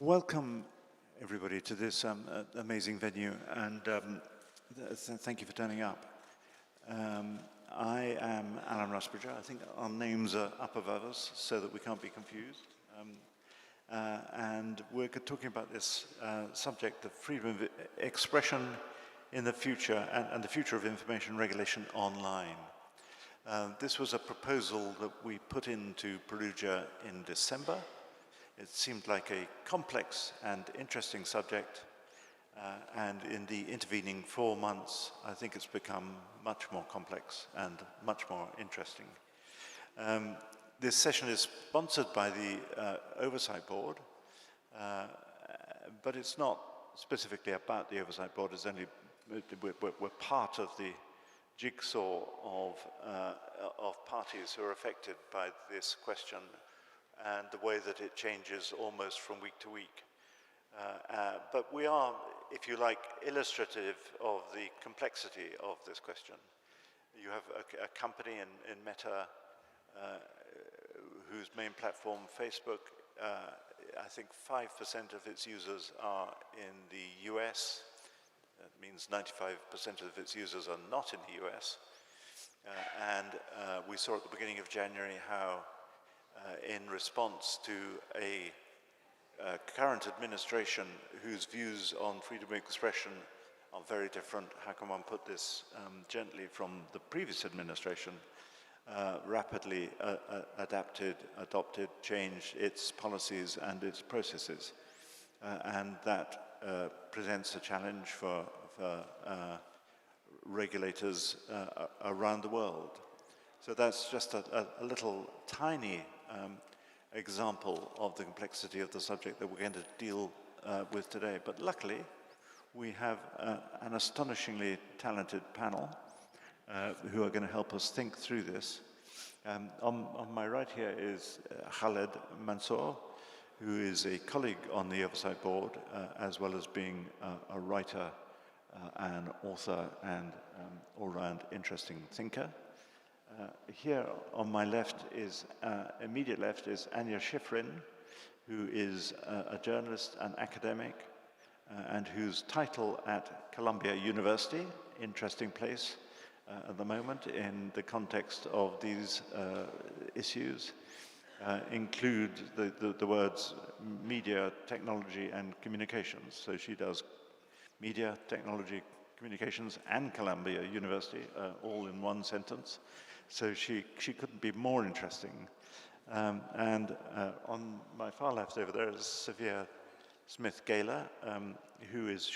Welcome, everybody, to this amazing venue, and thank you for turning up. I am Alan Rusbridger. I think our names are up above us so that we can't be confused. And we're talking about this subject of freedom of expression in the future and the future of information regulation online. This was a proposal that we put into Perugia in December. It seemed like a complex and interesting subject, and in the intervening 4 months, I think it's become much more complex and much more interesting. This session is sponsored by the Oversight Board, but it's not specifically about the Oversight Board. It's only we're part of the jigsaw of parties who are affected by this question and the way that it changes almost from week to week. But we are, if you like, illustrative of the complexity of this question. You have a company in Meta whose main platform, Facebook, I think 5% of its users are in the US. That means 95% of its users are not in the US. And we saw at the beginning of January how in response to a current administration whose views on freedom of expression are very different, how can one put this gently, from the previous administration, rapidly adopted, changed its policies and its processes. And that presents a challenge for regulators around the world. So that's just a little tiny example of the complexity of the subject that we're going to deal with today. But luckily, we have an astonishingly talented panel who are going to help us think through this. On my right here is Khaled Mansour, who is a colleague on the Oversight Board, as well as being a writer, an author, and all-round interesting thinker. Here on my left is, immediate left, is Anya Schiffrin, who is a journalist and academic, and whose title at Columbia University, interesting place at the moment in the context of these issues, include the words media, technology, and communications. So she does media, technology, communications, and Columbia University, all in one sentence. So she couldn't be more interesting. And on my far left over there is Sophia Smith Galer, who is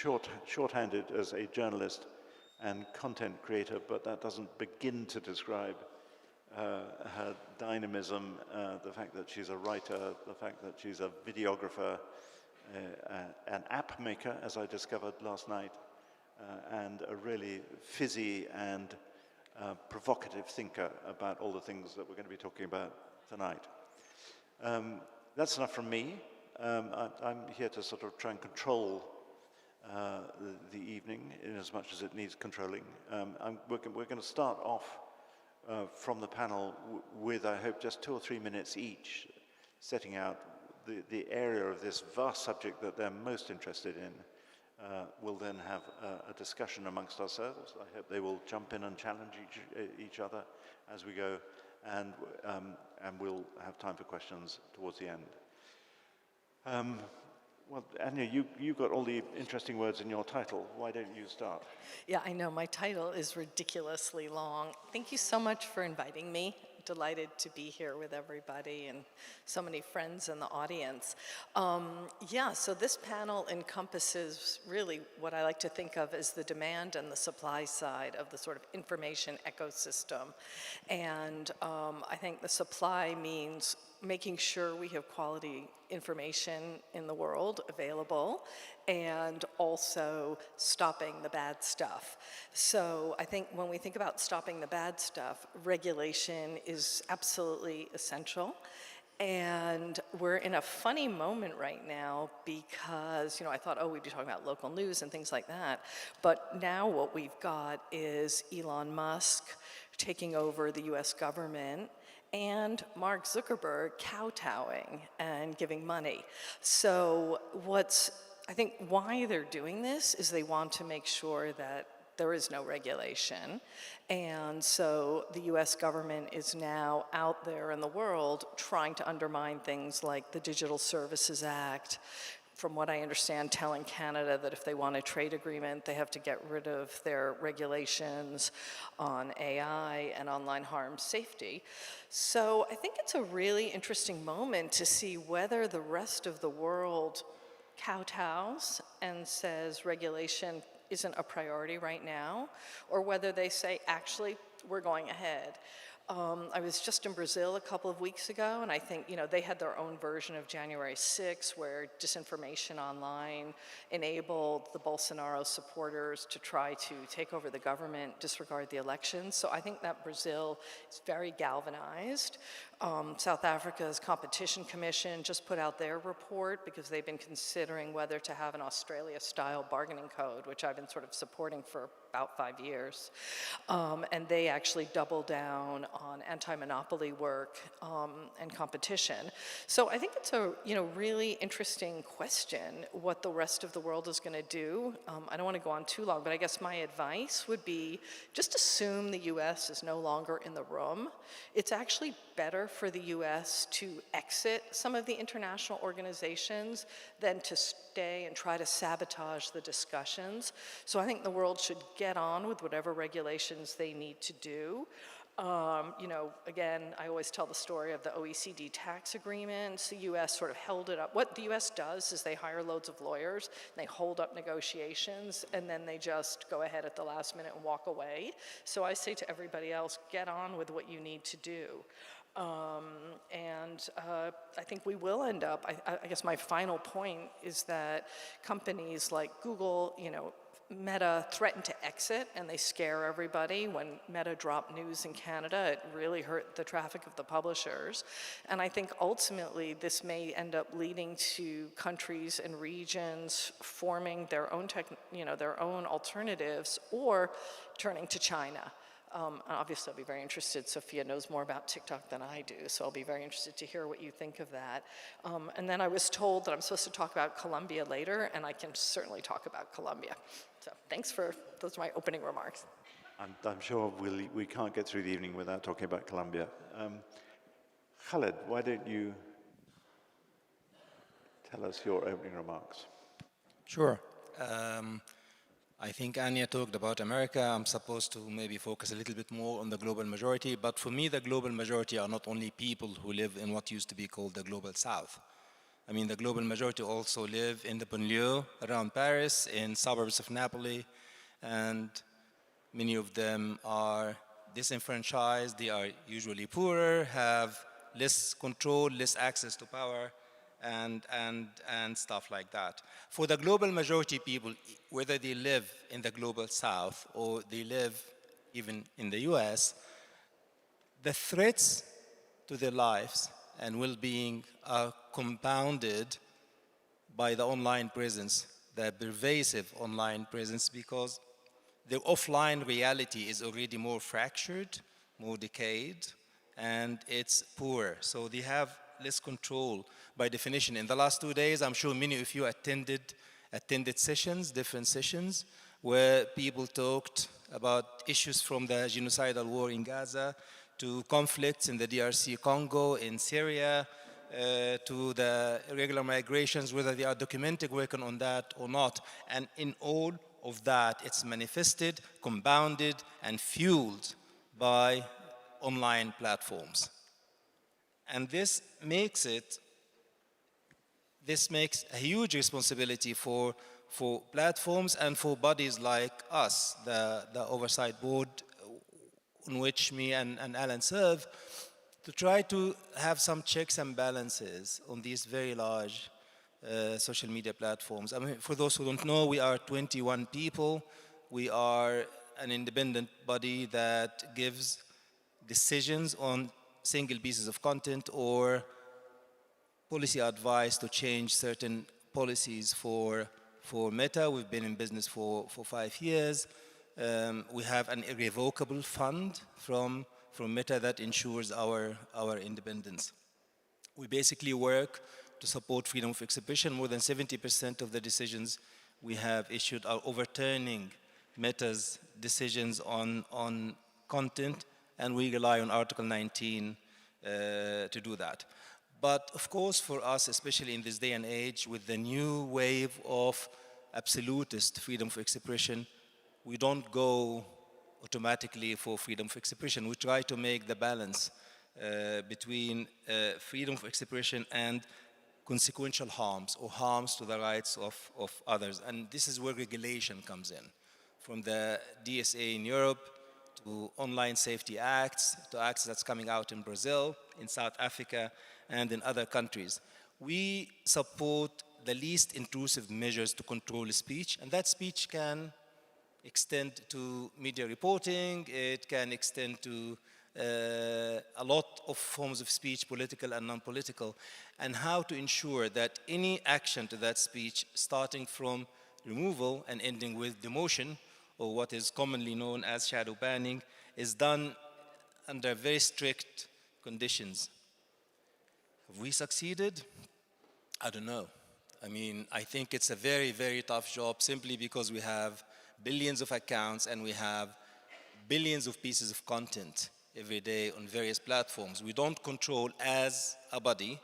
shorthanded as a journalist and content creator, but that doesn't begin to describe her dynamism, the fact that she's a writer, the fact that she's a videographer, an app maker, as I discovered last night, and a really fizzy and provocative thinker about all the things that we're going to be talking about tonight. That's enough from me. I'm here to sort of try and control the evening in as much as it needs controlling. We're going to start off from the panel with, I hope, just 2 or 3 minutes each, setting out the area of this vast subject that they're most interested in. We'll then have a discussion amongst ourselves. I hope they will jump in and challenge each other as we go, and we'll have time for questions towards the end. Well, Anya, you got all the interesting words in your title. Why don't you start? Yeah, I know. My title is ridiculously long. Thank you so much for inviting me. Delighted to be here with everybody and so many friends in the audience. Yeah, so this panel encompasses really what I like to think of as the demand and the supply side of the sort of information ecosystem. And I think the supply means making sure we have quality information in the world available, and also stopping the bad stuff. So I think when we think about stopping the bad stuff, regulation is absolutely essential. And we're in a funny moment right now because, I thought, we'd be talking about local news and things like that. But now what we've got is Elon Musk taking over the US government and Mark Zuckerberg kowtowing and giving money. So I think why they're doing this is they want to make sure that there is no regulation. And so the US government is now out there in the world trying to undermine things like the Digital Services Act. From what I understand, telling Canada that if they want a trade agreement, they have to get rid of their regulations on AI and online harm safety. So I think it's a really interesting moment to see whether the rest of the world kowtows and says regulation isn't a priority right now, or whether they say, actually, we're going ahead. I was just in Brazil a couple of weeks ago, and I think, they had their own version of January 6, where disinformation online enabled the Bolsonaro supporters to try to take over the government, disregard the elections. So I think that Brazil is very galvanized. South Africa's Competition Commission just put out their report because they've been considering whether to have an Australia-style bargaining code, which I've been sort of supporting for about 5 years. And they actually double down on anti-monopoly work and competition. So I think it's a really interesting question what the rest of the world is going to do. I don't want to go on too long, but I guess my advice would be just assume the US is no longer in the room. It's actually better for the US to exit some of the international organizations than to stay and try to sabotage the discussions. So I think the world should get on with whatever regulations they need to do. Again, I always tell the story of the OECD tax agreements. The US sort of held it up. What the US does is they hire loads of lawyers, and they hold up negotiations, and then they just go ahead at the last minute and walk away. So I say to everybody else, get on with what you need to do. I think we will end up, I guess my final point is that companies like Google, Meta threatened to exit, and they scare everybody. When Meta dropped news in Canada, it really hurt the traffic of the publishers. And I think ultimately this may end up leading to countries and regions forming their own their own alternatives or turning to China. Obviously, I'll be very interested. Sophia knows more about TikTok than I do, so I'll be very interested to hear what you think of that. And then I was told that I'm supposed to talk about Colombia later, and I can certainly talk about Colombia. So those are my opening remarks. I'm sure we can't get through the evening without talking about Colombia. Khaled, why don't you tell us your opening remarks? Sure. I think Anya talked about America. I'm supposed to maybe focus a little bit more on the global majority, but for me, the global majority are not only people who live in what used to be called the global south. I mean, the global majority also live in the banlieue around Paris, in suburbs of Napoli, and many of them are disenfranchised. They are usually poorer, have less control, less access to power, and stuff like that. For the global majority people, whether they live in the global south or they live even in the US, the threats to their lives and well-being are compounded by the online presence, the pervasive online presence, because the offline reality is already more fractured, more decayed, and it's poorer. So they have less control by definition. In the last 2 days, I'm sure many of you attended sessions, different sessions, where people talked about issues from the genocidal war in Gaza to conflicts in the DRC Congo, in Syria, to the irregular migrations, whether they are documented, working on that or not. And in all of that, it's manifested, compounded, and fueled by online platforms. And this makes a huge responsibility for platforms and for bodies like us, the Oversight Board, on which me and Alan serve, to try to have some checks and balances on these very large social media platforms. I mean, for those who don't know, we are 21 people. We are an independent body that gives decisions on single pieces of content or policy advice to change certain policies for Meta. We've been in business for 5 years. We have an irrevocable fund from from Meta that ensures our independence. We basically work to support freedom of expression. More than 70% of the decisions we have issued are overturning Meta's decisions on content, and we rely on Article 19 to do that. But of course, for us, especially in this day and age, with the new wave of absolutist freedom of expression, we don't go automatically for freedom of expression. We try to make the balance between freedom of expression and consequential harms or harms to the rights of others. And this is where regulation comes in, from the DSA in Europe to online safety acts, to acts that's coming out in Brazil, in South Africa, and in other countries. We support the least intrusive measures to control speech, and that speech can extend to media reporting, it can extend to a lot of forms of speech, political and non-political, and how to ensure that any action to that speech, starting from removal and ending with demotion, or what is commonly known as shadow banning, is done under very strict conditions. Have we succeeded? I don't know. I mean, I think it's a very, very tough job simply because we have billions of accounts and we have billions of pieces of content every day on various platforms. We don't control as a body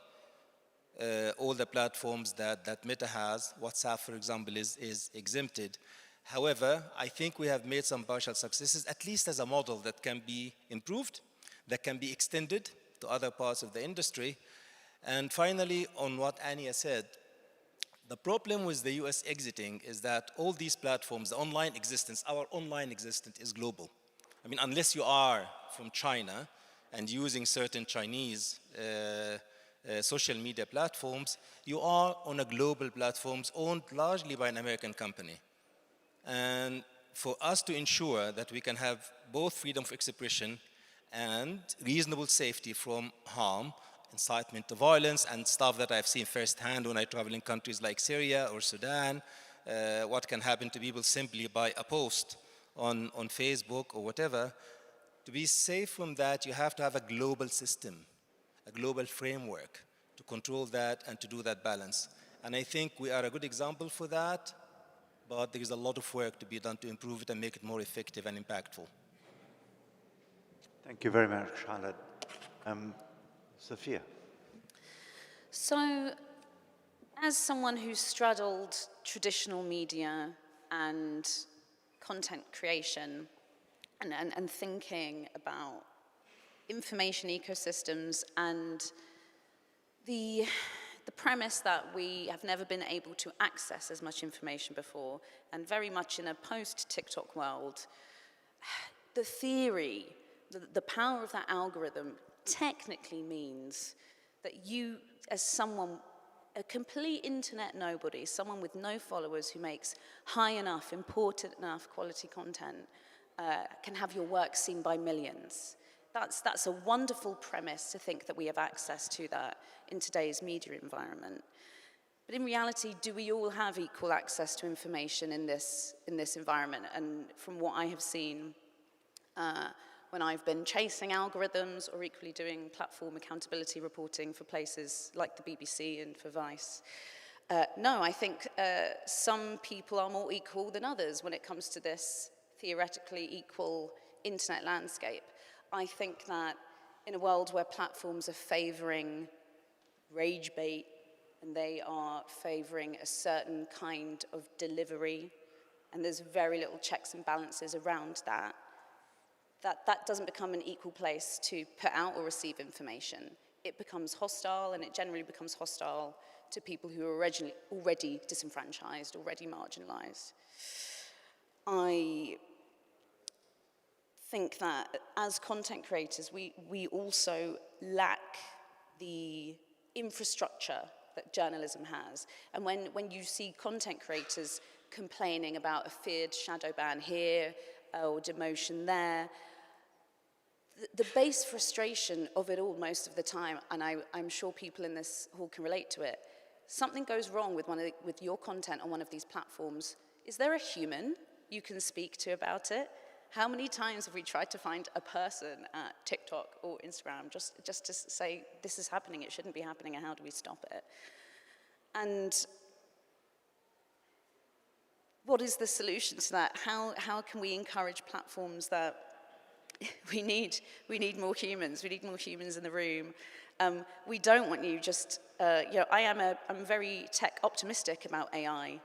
all the platforms that Meta has. WhatsApp, for example, is exempted. However, I think we have made some partial successes, at least as a model that can be improved, that can be extended to other parts of the industry. And finally, on what Anya said, the problem with the US exiting is that all these platforms, the online existence, our online existence is global. I mean, unless you are from China and using certain Chinese social media platforms, you are on a global platforms owned largely by an American company. And for us to ensure that we can have both freedom of expression and reasonable safety from harm, incitement to violence, and stuff that I've seen firsthand when I travel in countries like Syria or Sudan, what can happen to people simply by a post on Facebook or whatever. To be safe from that, you have to have a global system, a global framework to control that and to do that balance. And I think we are a good example for that, but there is a lot of work to be done to improve it and make it more effective and impactful. Thank you very much, Khaled. Sophia. So, as someone who's straddled traditional media and content creation and thinking about information ecosystems and the premise that we have never been able to access as much information before, and very much in a post-TikTok world, the theory, the power of that algorithm technically means that you, as someone, a complete internet nobody, someone with no followers who makes high enough, important enough quality content, can have your work seen by millions. That's a wonderful premise to think that we have access to that in today's media environment. But in reality, do we all have equal access to information in this environment? And from what I have seen, when I've been chasing algorithms or equally doing platform accountability reporting for places like the BBC and for Vice, no, I think some people are more equal than others when it comes to this theoretically equal internet landscape. I think that in a world where platforms are favoring rage bait and they are favoring a certain kind of delivery, and there's very little checks and balances around that, that doesn't become an equal place to put out or receive information. It becomes hostile, and it generally becomes hostile to people who are already disenfranchised, already marginalized. I think that as content creators, we also lack the infrastructure that journalism has. And when you see content creators complaining about a feared shadow ban here or demotion there, the base frustration of it all most of the time, and I'm sure people in this hall can relate to it, something goes wrong with your content on one of these platforms. Is there a human you can speak to about it? How many times have we tried to find a person at TikTok or Instagram just to say, this is happening, it shouldn't be happening, and how do we stop it? And what is the solution to that? How can we encourage platforms that we need more humans. We need more humans in the room. We don't want you just, I'm very tech optimistic about AI.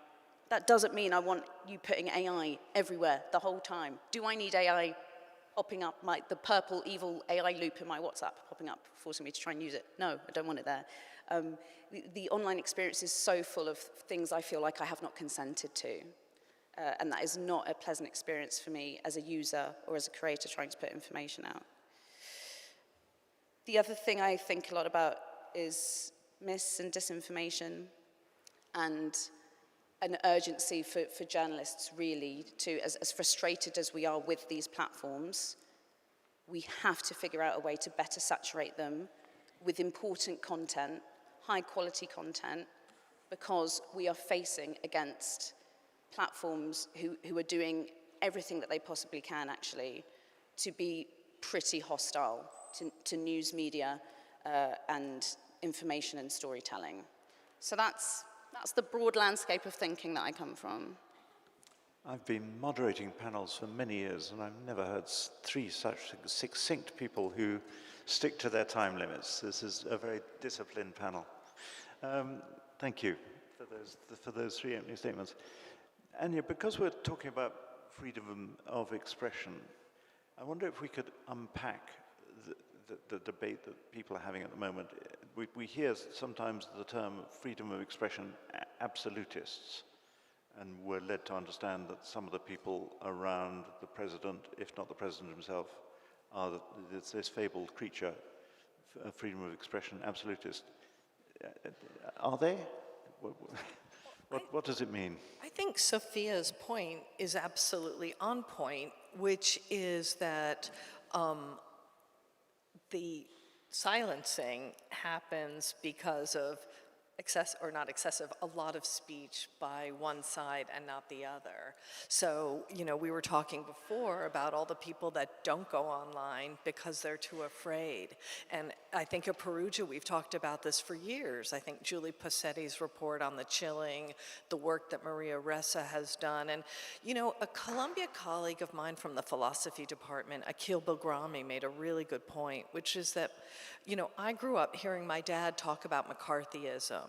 That doesn't mean I want you putting AI everywhere the whole time. Do I need AI popping up, the purple evil AI loop in my WhatsApp popping up, forcing me to try and use it? No, I don't want it there. The online experience is so full of things I feel like I have not consented to. And that is not a pleasant experience for me as a user or as a creator trying to put information out. The other thing I think a lot about is mis and disinformation, and an urgency for journalists really to, as frustrated as we are with these platforms, we have to figure out a way to better saturate them with important content, high quality content, because we are facing against platforms who are doing everything that they possibly can, actually, to be pretty hostile to news media and information and storytelling. So that's the broad landscape of thinking that I come from. I've been moderating panels for many years, and I've never heard three such succinct people who stick to their time limits. This is a very disciplined panel. Thank you for those three opening statements. Anya, because we're talking about freedom of expression, I wonder if we could unpack the debate that people are having at the moment. We hear sometimes the term freedom of expression absolutists, and we're led to understand that some of the people around the president, if not the president himself, are this fabled creature, freedom of expression absolutist. Are they? What does it mean? I think Sophia's point is absolutely on point, which is that the silencing happens because of a lot of speech by one side and not the other. So, we were talking before about all the people that don't go online because they're too afraid. And I think at Perugia, we've talked about this for years. I think Julie Possetti's report on the chilling, the work that Maria Ressa has done. And, a Columbia colleague of mine from the philosophy department, Akil Bilgrami, made a really good point, which is that, I grew up hearing my dad talk about McCarthyism.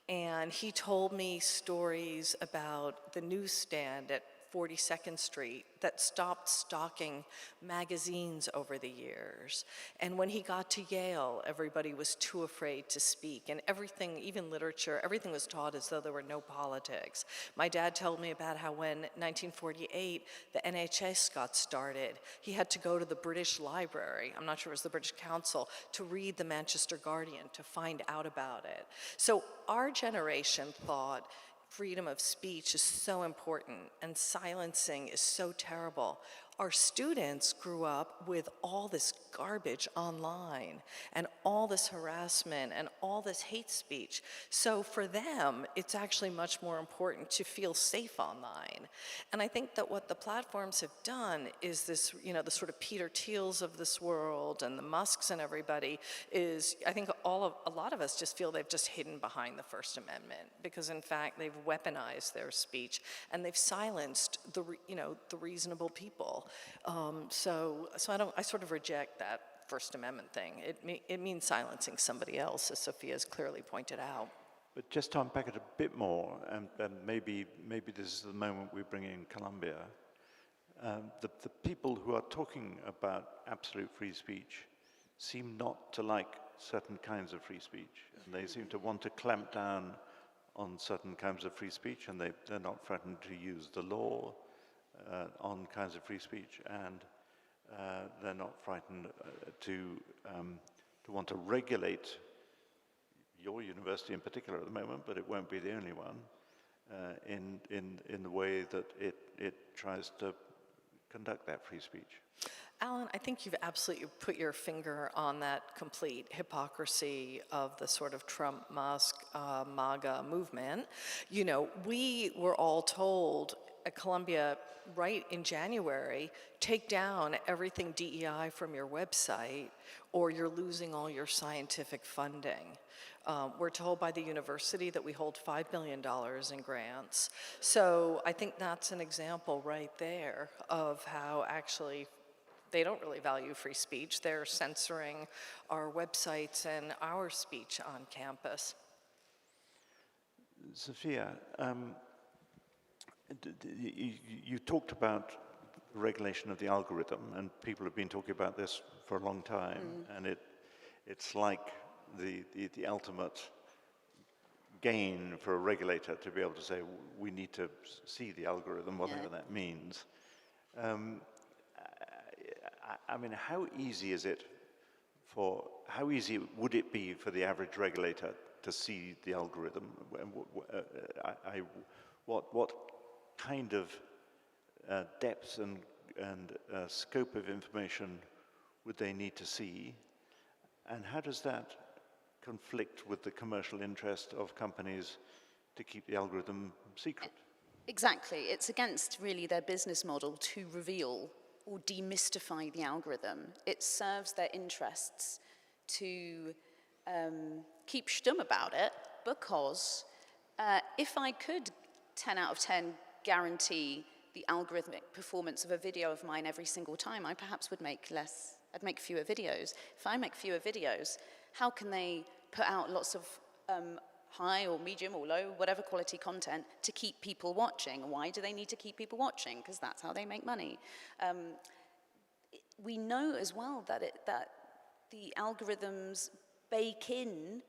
And he told me stories about the newsstand at 42nd Street that stopped stocking magazines over the years. And when he got to Yale, everybody was too afraid to speak. And everything, even literature, everything was taught as though there were no politics. My dad told me about how when 1948, the NHS got started, he had to go to the British Library, I'm not sure it was the British Council, to read the Manchester Guardian, to find out about it. So our generation thought freedom of speech is so important and silencing is so terrible. Our students grew up with all this garbage online and all this harassment and all this hate speech. So for them, it's actually much more important to feel safe online. And I think that what the platforms have done is this, the sort of Peter Thiels of this world and the Musks and everybody is, I think a lot of us just feel they've just hidden behind the First Amendment because in fact they've weaponized their speech and they've silenced the reasonable people. So I sort of reject that First Amendment thing. It means silencing somebody else, as Sophia has clearly pointed out. But just to unpack it a bit more, and maybe this is the moment we bring in Columbia, the people who are talking about absolute free speech seem not to like certain kinds of free speech, and they seem to want to clamp down on certain kinds of free speech, and they're not frightened to use the law on kinds of free speech, and they're not frightened to want to regulate your university in particular at the moment, but it won't be the only one, in the way that it tries to conduct that free speech. Alan, I think you've absolutely put your finger on that complete hypocrisy of the sort of Trump-Musk MAGA movement. We were all told at Columbia right in January, take down everything DEI from your website or you're losing all your scientific funding. We're told by the university that we hold $5 billion in grants. So I think that's an example right there of how actually they don't really value free speech. They're censoring our websites and our speech on campus. Sophia, you talked about regulation of the algorithm, and people have been talking about this for a long time, and it's like the ultimate gain for a regulator to be able to say, we need to see the algorithm, whatever that means. I mean, how easy would it be for the average regulator to see the algorithm? What kind of depth and scope of information would they need to see? And how does that conflict with the commercial interest of companies to keep the algorithm secret? Exactly. It's against really their business model to reveal or demystify the algorithm. It serves their interests to keep stum about it, because if I could 10 out of 10 guarantee the algorithmic performance of a video of mine every single time, I perhaps would make less, I'd make fewer videos. If I make fewer videos, how can they put out lots of high or medium or low, whatever quality content to keep people watching? Why do they need to keep people watching? Because that's how they make money. We know as well that the algorithms bake in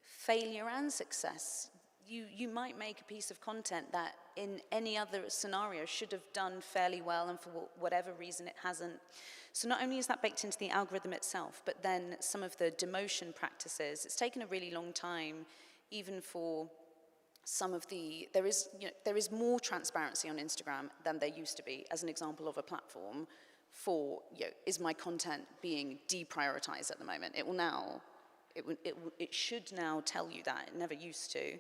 failure and success. You might make a piece of content that in any other scenario should have done fairly well, and for whatever reason it hasn't. So not only is that baked into the algorithm itself, but then some of the demotion practices. It's taken a really long time, even for some of the, there is more transparency on Instagram than there used to be, as an example of a platform for, is my content being deprioritized at the moment? It will now, it should now tell you that. It never used to.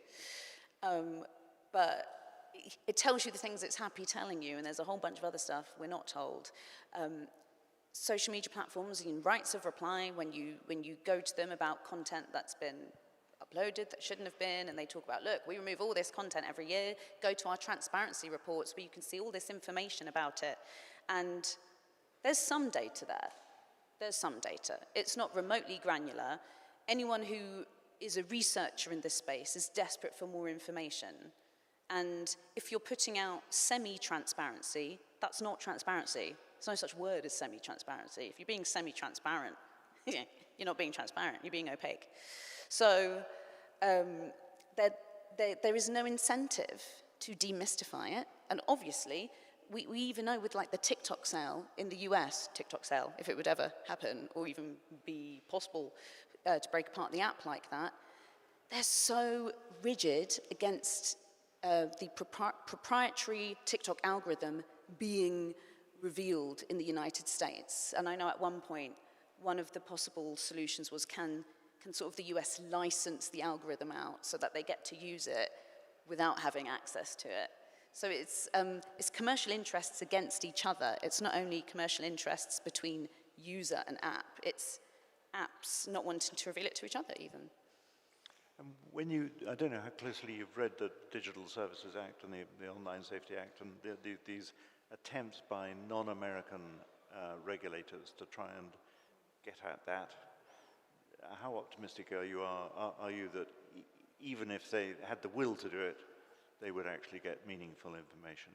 But it tells you the things it's happy telling you, and there's a whole bunch of other stuff we're not told. Social media platforms, in rights of reply, when you go to them about content that's been uploaded that shouldn't have been, and they talk about, look, we remove all this content every year, go to our transparency reports where you can see all this information about it. And there's some data there. There's some data. It's not remotely granular. Anyone who is a researcher in this space is desperate for more information. And if you're putting out semi-transparency, that's not transparency. There's no such word as semi-transparency. If you're being semi-transparent, you're not being transparent, you're being opaque. So there is no incentive to demystify it. And obviously, we even know with like the TikTok sale in the US, TikTok sale, if it would ever happen or even be possible to break apart the app like that, they're so rigid against the proprietary TikTok algorithm being revealed in the United States. And I know at one point, one of the possible solutions was can sort of the US license the algorithm out so that they get to use it without having access to it. So it's commercial interests against each other. It's not only commercial interests between user and app, it's apps not wanting to reveal it to each other even. When I don't know how closely you've read the Digital Services Act and the Online Safety Act and these attempts by non-American regulators to try and get at that. How optimistic are you that even if they had the will to do it, they would actually get meaningful information?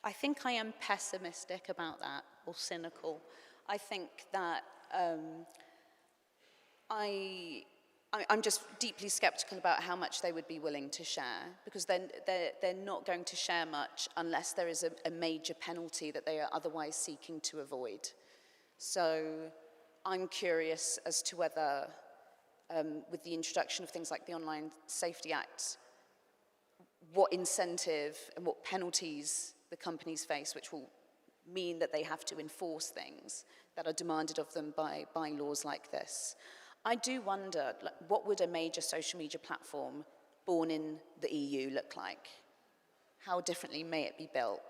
I think I am pessimistic about that, or cynical. I think that I'm just deeply skeptical about how much they would be willing to share, because then they're not going to share much unless there is a major penalty that they are otherwise seeking to avoid. So I'm curious as to whether, with the introduction of things like the Online Safety Act, what incentive and what penalties the companies face, which will mean that they have to enforce things that are demanded of them by laws like this. I do wonder, what would a major social media platform born in the EU look like? How differently may it be built?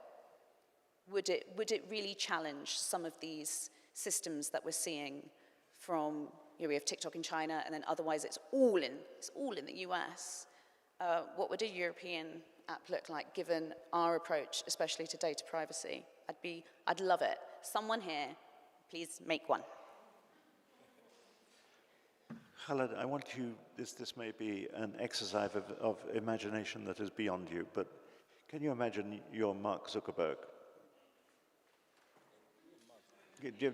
Would it really challenge some of these systems that we're seeing from, we have TikTok in China, and then otherwise it's all in the US. What would a European app look like given our approach, especially to data privacy? I'd love it. Someone here, please make one. Khaled, I want you, this may be an exercise of imagination that is beyond you, but can you imagine you're Mark Zuckerberg?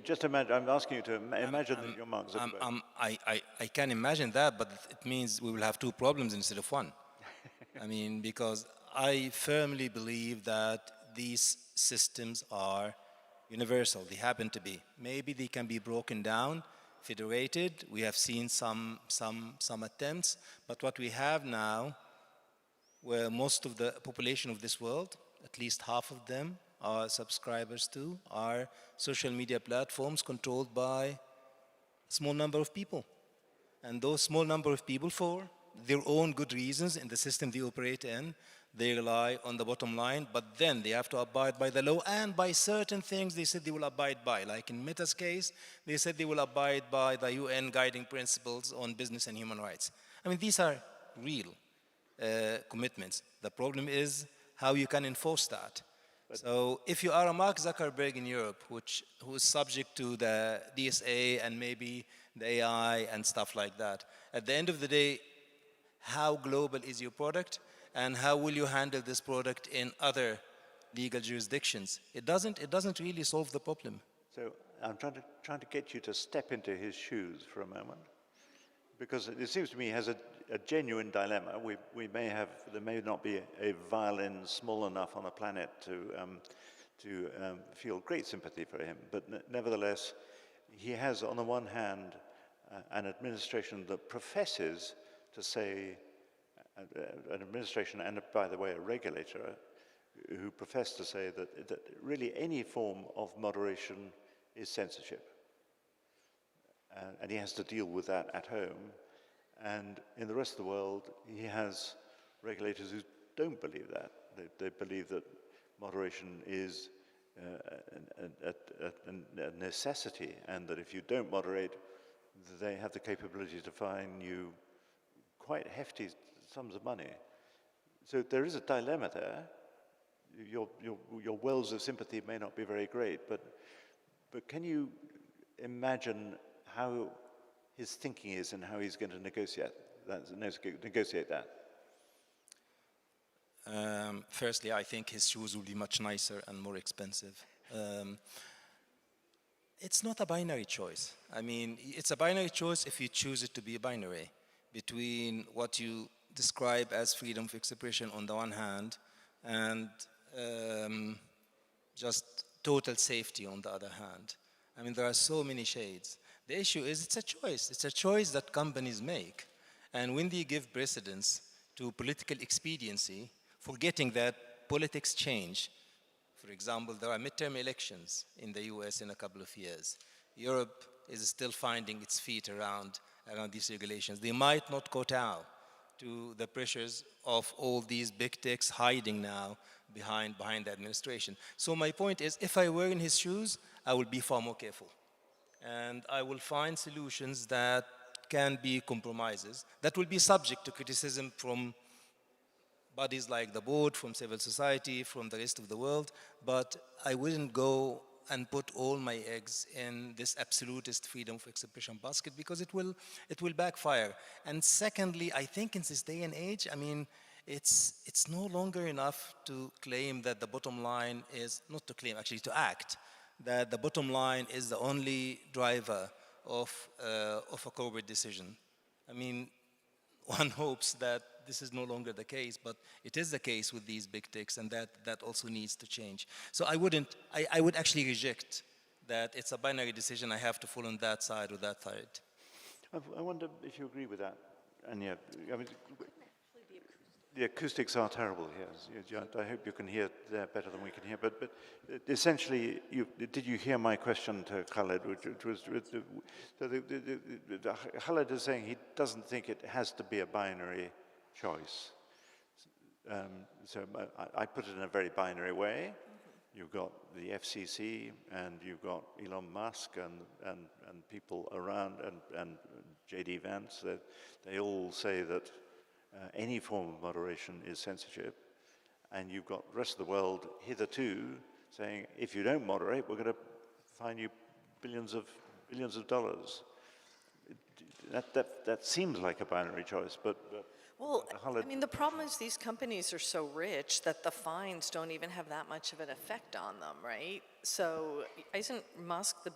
Just imagine, I'm asking you to imagine that you're Mark Zuckerberg. I can imagine that, but it means we will have two problems instead of one. I mean, because I firmly believe that these systems are universal. They happen to be. Maybe they can be broken down, federated. We have seen some attempts, but what we have now, where most of the population of this world, at least half of them, are subscribers to, are social media platforms controlled by a small number of people. And those small number of people, for their own good reasons in the system they operate in, they rely on the bottom line, but then they have to abide by the law and by certain things they said they will abide by. Like in Meta's case, they said they will abide by the UN guiding principles on business and human rights. I mean, these are real commitments. The problem is how you can enforce that. So if you are a Mark Zuckerberg in Europe, who is subject to the DSA and maybe the AI and stuff like that, at the end of the day, how global is your product and how will you handle this product in other legal jurisdictions? It doesn't really solve the problem. So I'm trying to get you to step into his shoes for a moment, because it seems to me he has a genuine dilemma. There may not be a violin small enough on the planet to feel great sympathy for him, but nevertheless, he has, on the one hand, an administration that professes to say, an administration and, by the way, a regulator who profess to say that really any form of moderation is censorship. And he has to deal with that at home. And in the rest of the world, he has regulators who don't believe that. They believe that moderation is a necessity, and that if you don't moderate, they have the capability to fine you quite hefty sums of money. So there is a dilemma there. Your wells of sympathy may not be very great, but can you imagine how his thinking is and how he's going to negotiate that? Firstly, I think his shoes will be much nicer and more expensive. It's not a binary choice. I mean, it's a binary choice if you choose it to be a binary between what you describe as freedom of expression on the one hand and just total safety on the other hand. I mean, there are so many shades. The issue is it's a choice. It's a choice that companies make. And when they give precedence to political expediency, forgetting that politics change. For example, there are midterm elections in the US in a couple of years. Europe is still finding its feet around these regulations. They might not kowtow to the pressures of all these big techs hiding now behind the administration. So my point is, if I were in his shoes, I would be far more careful. And I will find solutions that can be compromises, that will be subject to criticism from bodies like the board, from civil society, from the rest of the world, but I wouldn't go and put all my eggs in this absolutist freedom of expression basket, because it will backfire. And secondly, I think in this day and age, I mean, it's no longer enough to claim that the bottom line is, not to claim, actually to act, that the bottom line is the only driver of a corporate decision. I mean, one hopes that this is no longer the case, but it is the case with these big techs, and that also needs to change. So I would actually reject that it's a binary decision, I have to fall on that side or that side. I wonder if you agree with that, Anya. I mean, the acoustics are terrible here. I hope you can hear there better than we can hear. But essentially, did you hear my question to Khaled? Which was, Khaled is saying he doesn't think it has to be a binary choice. So I put it in a very binary way. You've got the FCC, and you've got Elon Musk, and people around, and J.D. Vance. They all say that any form of moderation is censorship. And you've got the rest of the world hitherto saying, if you don't moderate, we're going to fine you billions of dollars. That seems like a binary choice, but Well, Khaled, I mean, the problem is these companies are so rich that the fines don't even have that much of an effect on them, right? So isn't Musk the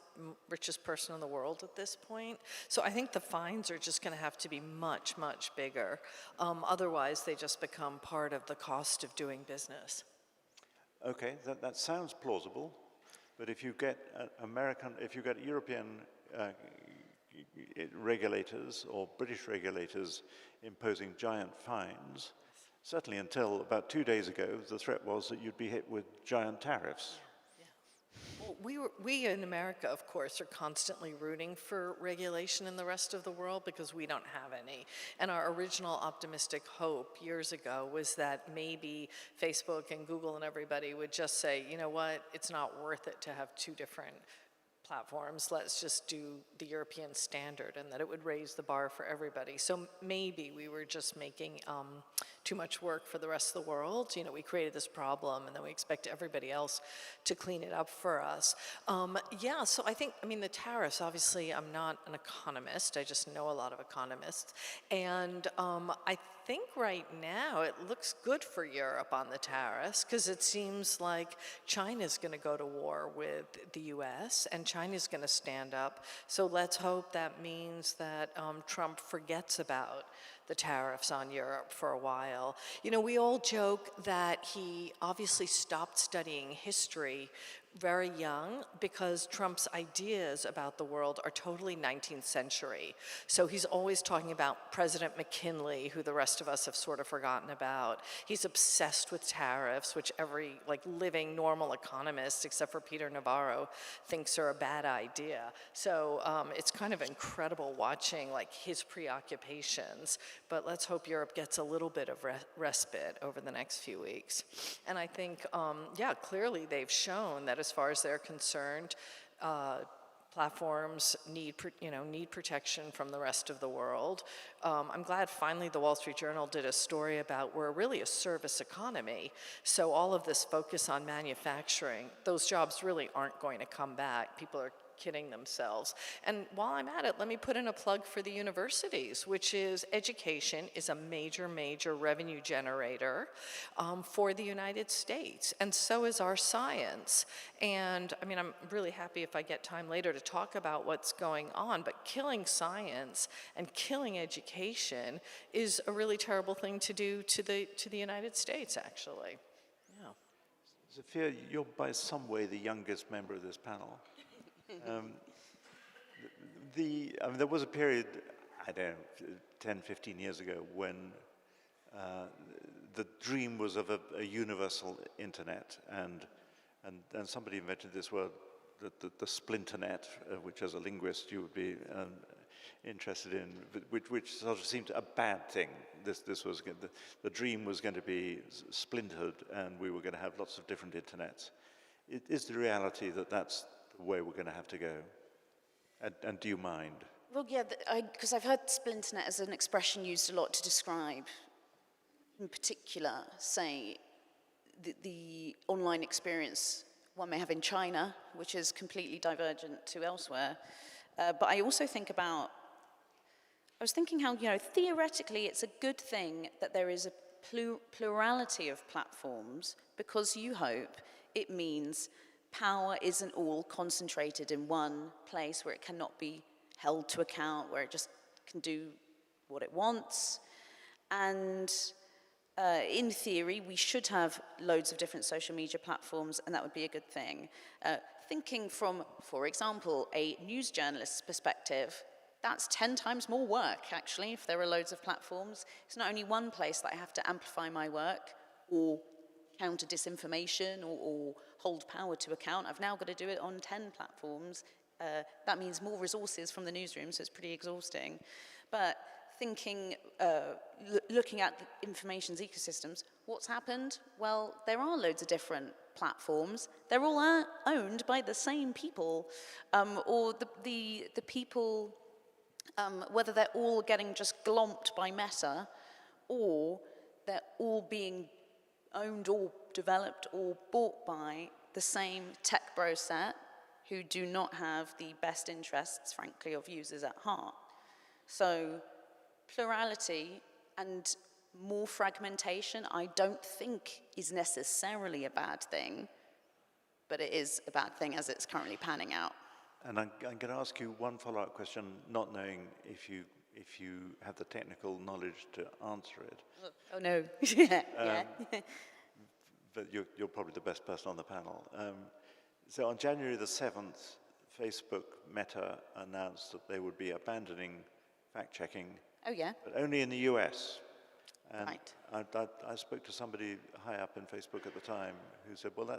richest person in the world at this point? So I think the fines are just going to have to be much, much bigger. Otherwise, they just become part of the cost of doing business. okay, that sounds plausible, but if you get European regulators or British regulators imposing giant fines, certainly until about 2 days ago, the threat was that you'd be hit with giant tariffs. Well, we in America, of course, are constantly rooting for regulation in the rest of the world because we don't have any. And our original optimistic hope years ago was that maybe Facebook and Google and everybody would just say, you know what, it's not worth it to have two different platforms, let's just do the European standard, and that it would raise the bar for everybody. So maybe we were just making too much work for the rest of the world. You know, we created this problem and then we expect everybody else to clean it up for us. Yeah, so I think, I mean, the tariffs, obviously I'm not an economist, I just know a lot of economists, and I think right now it looks good for Europe on the tariffs because it seems like China's going to go to war with the US and China's going to stand up. So let's hope that means that Trump forgets about the tariffs on Europe for a while. You know, we all joke that he obviously stopped studying history very young because Trump's ideas about the world are totally 19th century. So he's always talking about President McKinley, who the rest of us have sort of forgotten about. He's obsessed with tariffs, which every living normal economist, except for Peter Navarro, thinks are a bad idea. So it's kind of incredible watching his preoccupations, but let's hope Europe gets a little bit of respite over the next few weeks. And I think, yeah, clearly they've shown that as far as they're concerned, platforms need protection from the rest of the world. I'm glad finally the Wall Street Journal did a story about we're really a service economy. So all of this focus on manufacturing, those jobs really aren't going to come back. People are kidding themselves. And while I'm at it, let me put in a plug for the universities, which is education is a major, major revenue generator for the United States. And so is our science. And I mean, I'm really happy if I get time later to talk about what's going on, but killing science and killing education is a really terrible thing to do to the United States, actually. Yeah. Sophia, you're by some way the youngest member of this panel. There was a period, I don't know, 10, 15 years ago when the dream was of a universal internet, and somebody invented this word, the splinternet, which as a linguist you would be interested in, which sort of seemed a bad thing. This was the dream was going to be splintered, and we were going to have lots of different internets. Is the reality that that's the way we're going to have to go? And do you mind? Well, yeah, because I've heard splinternet as an expression used a lot to describe, in particular, say, the online experience one may have in China, which is completely divergent to elsewhere. But I also think about, I was thinking how, theoretically it's a good thing that there is a plurality of platforms, because you hope it means power isn't all concentrated in one place where it cannot be held to account, where it just can do what it wants. And in theory, we should have loads of different social media platforms, and that would be a good thing. Thinking from, for example, a news journalist's perspective, that's 10 times more work, actually, if there are loads of platforms. It's not only one place that I have to amplify my work or counter disinformation or hold power to account. I've now got to do it on 10 platforms. That means more resources from the newsroom, so it's pretty exhausting. But thinking, looking at the information's ecosystems, what's happened? Well, there are loads of different platforms. They're all owned by the same people, or the people, whether they're all getting just glomped by Meta, or they're all being owned or developed or bought by the same tech bro set who do not have the best interests, frankly, of users at heart. So plurality and more fragmentation, I don't think is necessarily a bad thing, but it is a bad thing as it's currently panning out. And I'm going to ask you one follow-up question, not knowing if you have the technical knowledge to answer it. Oh no, yeah. But you're probably the best person on the panel. So on January the 7th, Facebook, Meta announced that they would be abandoning fact-checking. Oh yeah. But only in the US. And Right. I spoke to somebody high up in Facebook at the time who said, well,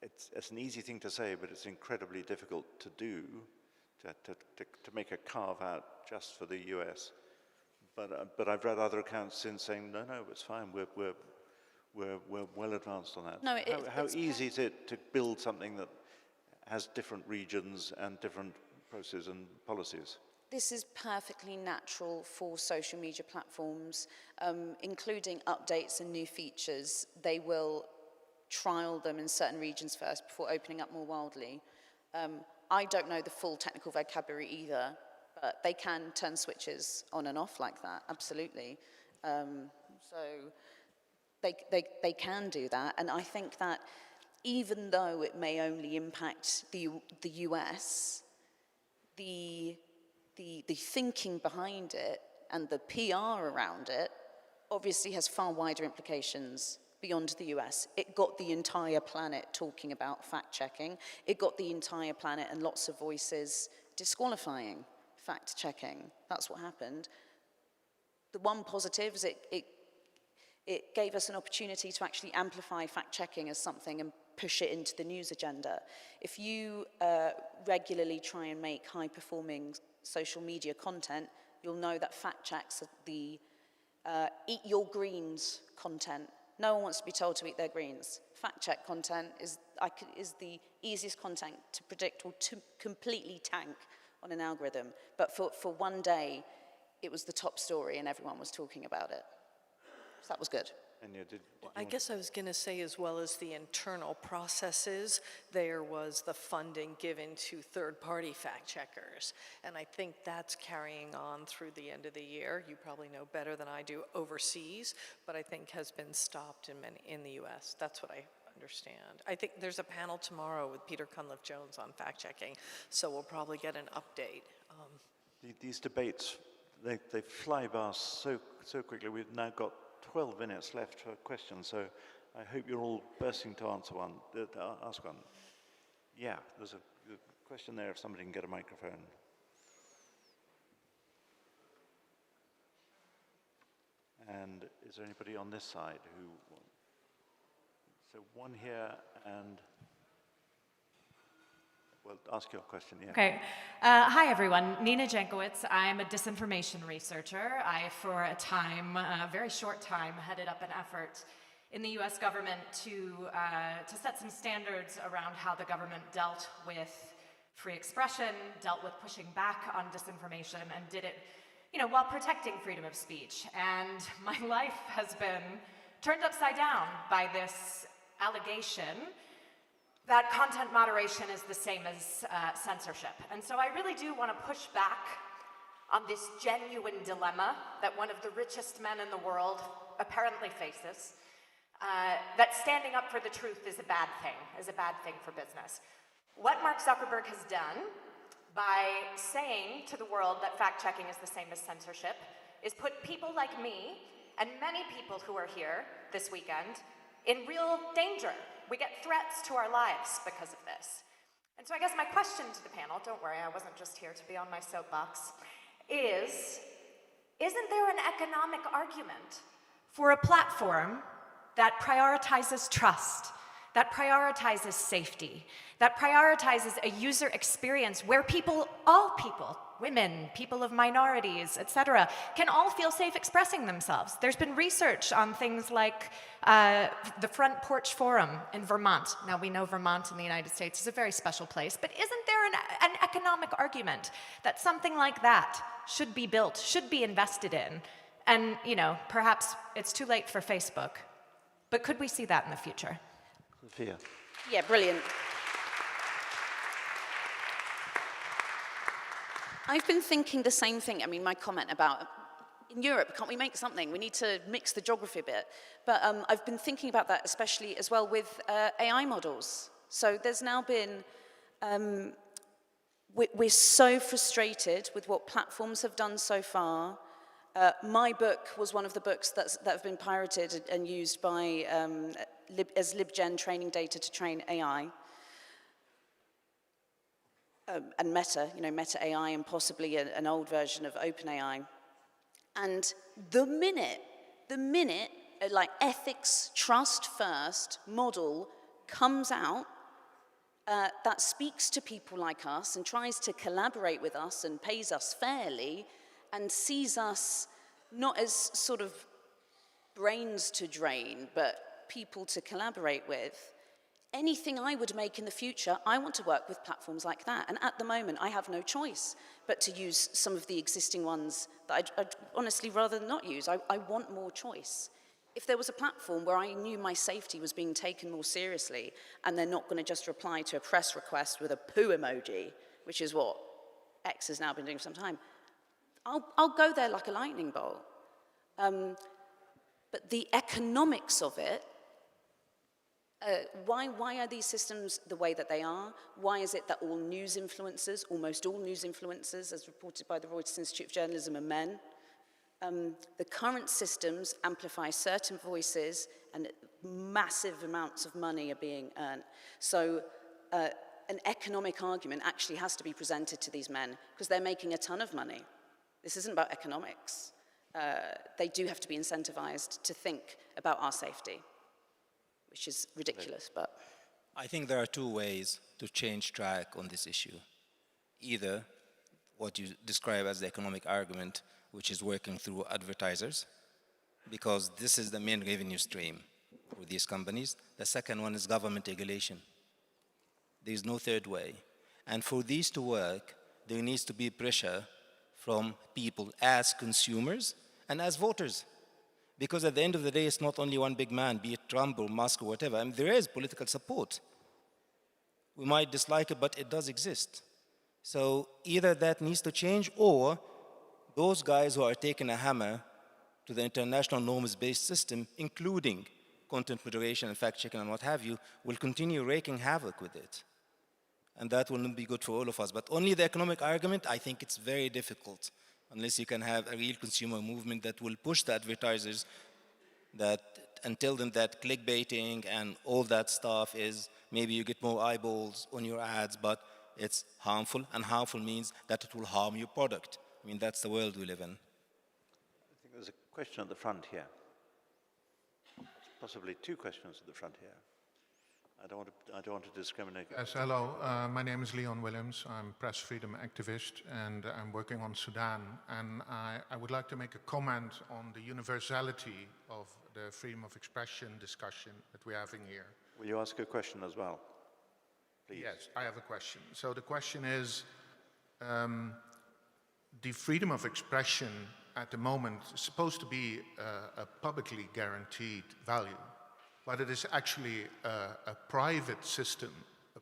it's an easy thing to say, but it's incredibly difficult to do, to make a carve-out just for the US. But I've read other accounts since saying, no, it's fine, we're well advanced on that. No, how easy is it to build something that has different regions and different processes and policies? This is perfectly natural for social media platforms, including updates and new features. They will trial them in certain regions first before opening up more wildly. I don't know the full technical vocabulary either, but they can turn switches on and off like that, absolutely. So they can do that, and I think that even though it may only impact the US, the thinking behind it and the PR around it obviously has far wider implications beyond the US. It got the entire planet talking about fact-checking. It got the entire planet and lots of voices disqualifying fact-checking. That's what happened. The one positive is it gave us an opportunity to actually amplify fact-checking as something and push it into the news agenda. If you regularly try and make high-performing social media content, you'll know that fact checks are the eat your greens content. No one wants to be told to eat their greens. Fact check content is the easiest content to predict or to completely tank on an algorithm. But for one day, it was the top story and everyone was talking about it. So that was good. And I guess I was going to say, as well as the internal processes, there was the funding given to third-party fact-checkers. And I think that's carrying on through the end of the year. You probably know better than I do overseas, but I think has been stopped in the US. That's what I understand. I think there's a panel tomorrow with Peter Cunliffe-Jones on fact-checking, so we'll probably get an update. These debates, they fly past so quickly. We've now got 12 minutes left for questions, so I hope you're all bursting to ask one. Yeah, there's a question there if somebody can get a microphone. And is there anybody on this side who... So one here and... Well, ask your question, yeah. Okay. Hi, everyone. Nina Jankowicz. I'm a disinformation researcher. I, for a time, a very short time, headed up an effort in the U.S. government to set some standards around how the government dealt with free expression, dealt with pushing back on disinformation, and did it, while protecting freedom of speech. And my life has been turned upside down by this allegation that content moderation is the same as censorship. And so I really do want to push back on this genuine dilemma that one of the richest men in the world apparently faces, that standing up for the truth is a bad thing for business. What Mark Zuckerberg has done by saying to the world that fact-checking is the same as censorship is put people like me and many people who are here this weekend in real danger. We get threats to our lives because of this. And so I guess my question to the panel, don't worry, I wasn't just here to be on my soapbox, isn't there an economic argument for a platform that prioritizes trust, that prioritizes safety, that prioritizes a user experience where people, all people, women, people of minorities, etc., can all feel safe expressing themselves. There's been research on things like the Front Porch Forum in Vermont. Now, we know Vermont in the United States is a very special place, but isn't there an economic argument that something like that should be built, should be invested in? And, you know, perhaps it's too late for Facebook, but could we see that in the future? Sophia. Yeah, brilliant. I've been thinking the same thing. I mean, my comment about, in Europe, can't we make something? We need to mix the geography a bit. But I've been thinking about that especially as well with AI models. So there's now been, we're so frustrated with what platforms have done so far. My book was one of the books that have been pirated and used by, as LibGen training data to train AI. And Meta, you know, Meta AI, and possibly an old version of OpenAI. And the minute, like ethics, trust first model comes out, that speaks to people like us and tries to collaborate with us and pays us fairly and sees us not as sort of brains to drain, but people to collaborate with. Anything I would make in the future, I want to work with platforms like that. And at the moment, I have no choice but to use some of the existing ones that I'd honestly rather not use. I want more choice. If there was a platform where I knew my safety was being taken more seriously and they're not going to just reply to a press request with a poo emoji, which is what X has now been doing for some time, I'll go there like a lightning bolt. But the economics of it, why are these systems the way that they are? Why is it that all news influencers, almost all news influencers, as reported by the Reuters Institute of Journalism, are men? The current systems amplify certain voices and massive amounts of money are being earned. So an economic argument actually has to be presented to these men because they're making a ton of money. This isn't about economics. They do have to be incentivized to think about our safety, which is ridiculous, but... I think there are two ways to change track on this issue. Either what you describe as the economic argument, which is working through advertisers, because this is the main revenue stream for these companies. The second one is government regulation. There is no third way. And for these to work, there needs to be pressure from people as consumers and as voters. Because at the end of the day, it's not only one big man, be it Trump or Musk or whatever. I mean, there is political support. We might dislike it, but it does exist. So either that needs to change, or those guys who are taking a hammer to the international norms-based system, including content moderation and fact-checking and what have you, will continue wreaking havoc with it. And that will not be good for all of us. But only the economic argument, I think it's very difficult, unless you can have a real consumer movement that will push the advertisers and tell them that clickbaiting and all that stuff is, maybe you get more eyeballs on your ads, but it's harmful, and harmful means that it will harm your product. I mean, that's the world we live in. I think there's a question at the front here. Possibly two questions at the front here. I don't want to discriminate. Yes, hello. My name is Leon Williams. I'm press freedom activist, and I'm working on Sudan. And I would like to make a comment on the universality of the freedom of expression discussion that we're having here. Will you ask a question as well, please? Yes, I have a question. So the question is, the freedom of expression at the moment is supposed to be a publicly guaranteed value. But it is actually a private system,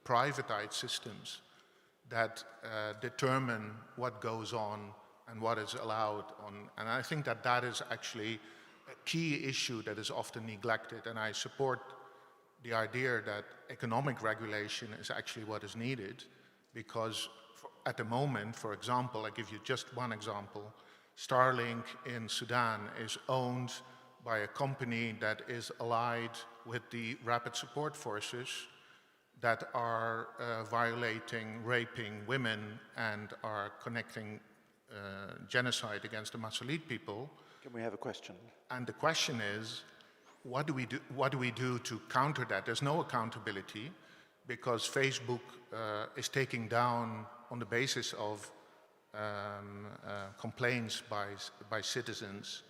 privatized systems that determine what goes on and what is allowed on. And I think that that is actually a key issue that is often neglected. And I support the idea that economic regulation is actually what is needed, because at the moment, for example, I give you just one example, Starlink in Sudan is owned by a company that is allied with the rapid support forces that are violating, raping women and are connecting genocide against the Masalit people. Can we have a question? And the question is, what do we do to counter that? There's no accountability because Facebook is taking down on the basis of complaints by citizens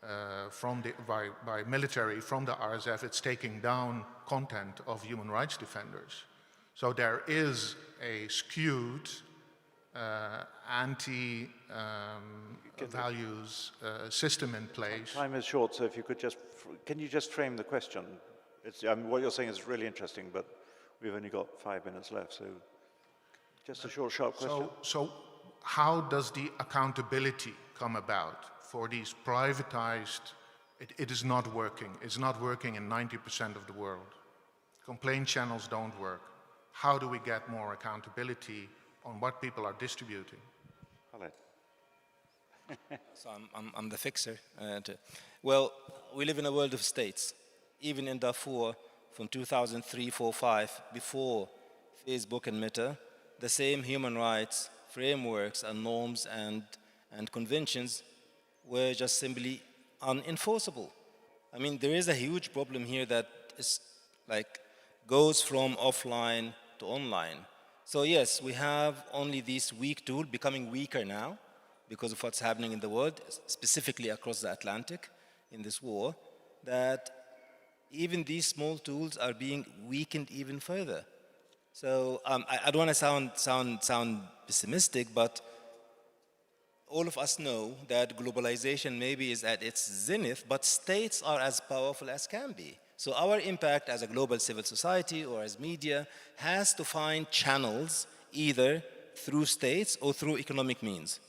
by military from the RSF. It's taking down content of human rights defenders. So there is a skewed anti-values system in place. Time is short, so if you could just, can you just frame the question? What you're saying is really interesting, but we've only got 5 minutes left, so just a short, sharp question. So how does the accountability come about for these privatized, it is not working. It's not working in 90% of the world. Complaint channels don't work. How do we get more accountability on what people are distributing? Khaled. So I'm the fixer. Well, we live in a world of states. Even in Darfur, from 2003, 4, 5, before Facebook and Meta, the same human rights frameworks and norms and conventions were just simply unenforceable. I mean, there is a huge problem here that is like goes from offline to online. So yes, we have only this weak tool becoming weaker now because of what's happening in the world, specifically across the Atlantic in this war, that even these small tools are being weakened even further. So I don't want to sound pessimistic, but all of us know that globalization maybe is at its zenith, but states are as powerful as can be. So our impact as a global civil society or as media has to find channels either through states or through economic means.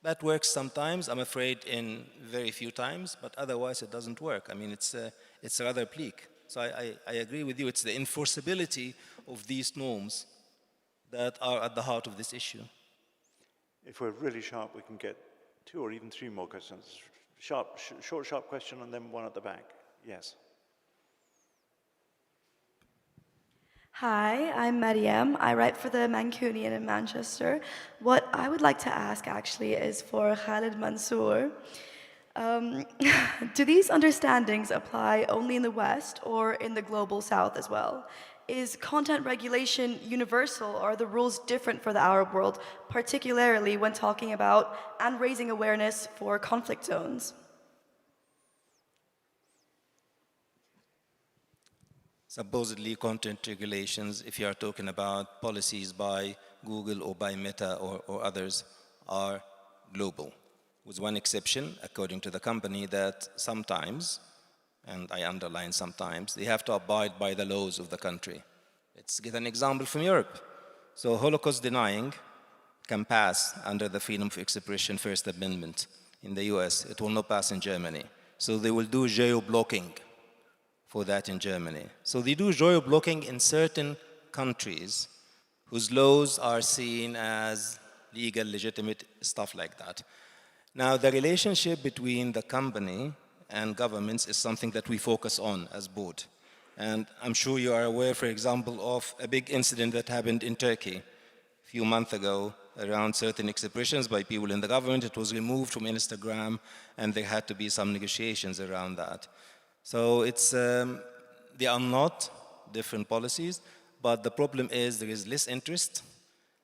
That works sometimes, I'm afraid in very few times, but otherwise it doesn't work. I mean, it's rather bleak. So I agree with you, it's the enforceability of these norms that are at the heart of this issue. If we're really sharp, we can get 2 or even 3 more questions. Short, sharp question, and then one at the back. Yes. Hi, I'm Mariam. I write for the Mancunian in Manchester. What I would like to ask actually is for Khaled Mansour. Do these understandings apply only in the West or in the global South as well? Is content regulation universal or are the rules different for the Arab world, particularly when talking about and raising awareness for conflict zones? Supposedly content regulations, if you are talking about policies by Google or by Meta or others, are global. With one exception, according to the company, that sometimes, and I underline sometimes, they have to abide by the laws of the country. Let's get an example from Europe. So Holocaust denying can pass under the Freedom of Expression First Amendment in the US. It will not pass in Germany. So they will do geo-blocking for that in Germany. So they do geo-blocking in certain countries whose laws are seen as legal, legitimate, stuff like that. Now, the relationship between the company and governments is something that we focus on as board. And I'm sure you are aware, for example, of a big incident that happened in Turkey a few months ago around certain expressions by people in the government. It was removed from Instagram, and there had to be some negotiations around that. So they are not different policies, but the problem is there is less interest,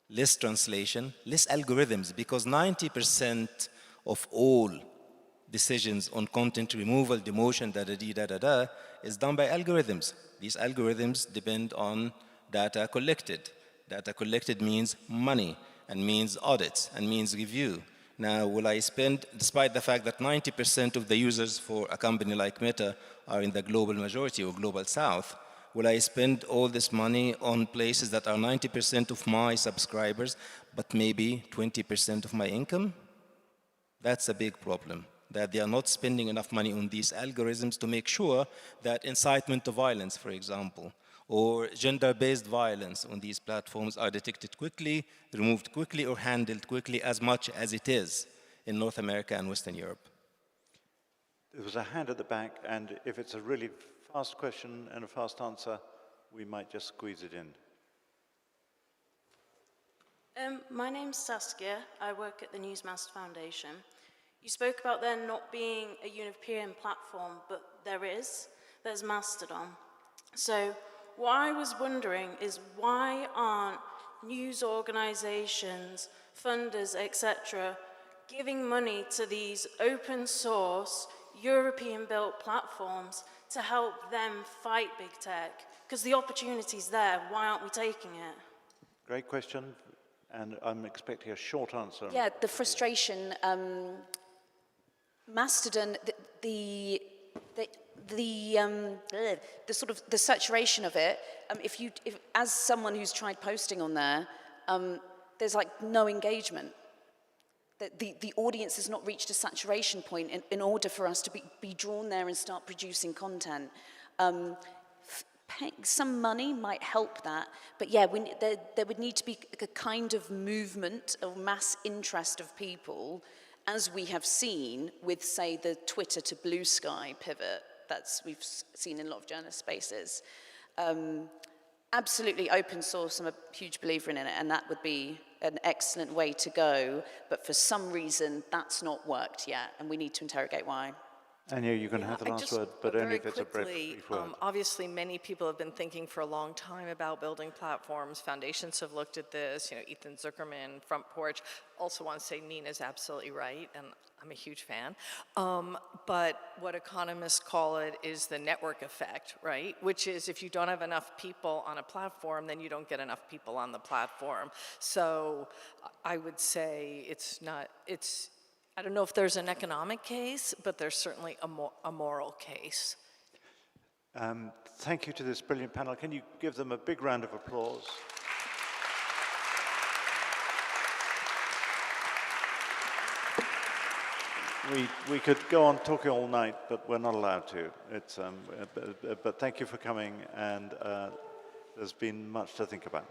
less translation, less algorithms, because 90% of all decisions on content removal, demotion, is done by algorithms. These algorithms depend on data collected. Data collected means money, and means audits, and means review. Now, will I spend, despite the fact that 90% of the users for a company like Meta are in the global majority or global south, will I spend all this money on places that are 90% of my subscribers, but maybe 20% of my income? That's a big problem, that they are not spending enough money on these algorithms to make sure that incitement to violence, for example, or gender-based violence on these platforms are detected quickly, removed quickly, or handled quickly as much as it is in North America and Western Europe. There was a hand at the back, and if it's a really fast question and a fast answer, we might just squeeze it in. My name's Saskia. I work at the Newsmaster Foundation. You spoke about there not being a European platform, but there's Mastodon. So what I was wondering is why aren't news organizations, funders, etc., giving money to these open source, European-built platforms to help them fight big tech? Because the opportunity's there, why aren't we taking it? Great question, and I'm expecting a short answer. Yeah, the frustration, Mastodon, the sort of the saturation of it. If as someone who's tried posting on there, there's like no engagement. The audience has not reached a saturation point in order for us to be drawn there and start producing content. Some money might help that, but yeah, there would need to be a kind of movement of mass interest of people, as we have seen with, say, the Twitter to Blue Sky pivot we've seen in a lot of journalist spaces. Absolutely open source, I'm a huge believer in it, and that would be an excellent way to go, but for some reason that's not worked yet, and we need to interrogate why. Anya, you can have the last word, but only if it's a brief word. Obviously, many people have been thinking for a long time about building platforms. Foundations have looked at this. Ethan Zuckerman, Front Porch. Also want to say Nina's absolutely right, and I'm a huge fan. But what economists call it is the network effect, right? Which is if you don't have enough people on a platform, then you don't get enough people on the platform. So I would say I don't know if there's an economic case, but there's certainly a moral case. Thank you to this brilliant panel. Can you give them a big round of applause? We could go on talking all night, but we're not allowed to. But thank you for coming, and there's been much to think about.